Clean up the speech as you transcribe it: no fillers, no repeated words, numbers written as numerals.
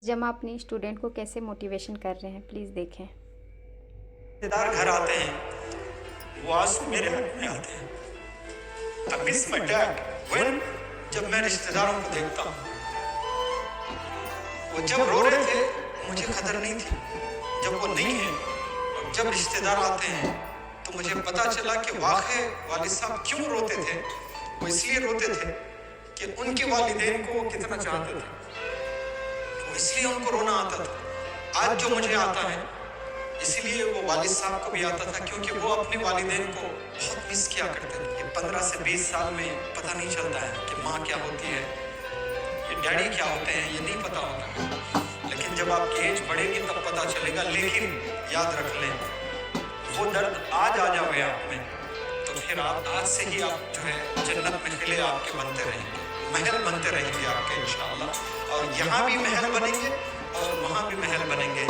जमा अपनी स्टूडेंट को कैसे मोटिवेशन कर रहे हैं, प्लीज़ देखें। रिश्तेदार घर आते हैं, वो आज मेरे हक में आते हैं। I miss my dad when जब मैं रिश्तेदारों को देखता हूँ, वो जब रो रहे थे मुझे कदर नहीं थी, जब वो नहीं है और जब रिश्तेदार आते हैं तो मुझे पता चला कि वाकई वालिद साहब क्यों रोते थे। वो इसलिए रोते थे कि उनके वालिदैन को वो कितना चाहते थे, वो इसलिए उनको रोना आता था। आज जो मुझे आता है इसीलिए वो वालिद साहब को भी आता था, क्योंकि वो अपने वालिदैन को बहुत मिस किया करते थे। ये 15 से 20 साल में पता नहीं चलता है कि माँ क्या होती है, ये डैडी क्या होते हैं, ये नहीं पता होता। लेकिन जब आपकी एज बढ़ेगी तब पता चलेगा। लेकिन याद रख लें, वो दर्द आज आ जाए आप में तो फिर आप आज से ही आप जो है जन्नत में खिले आपके बनते रहेंगे, महल बनते रहेंगे आपके इंशाअल्लाह। और यहाँ भी महल बनेंगे और वहाँ भी महल बनेंगे।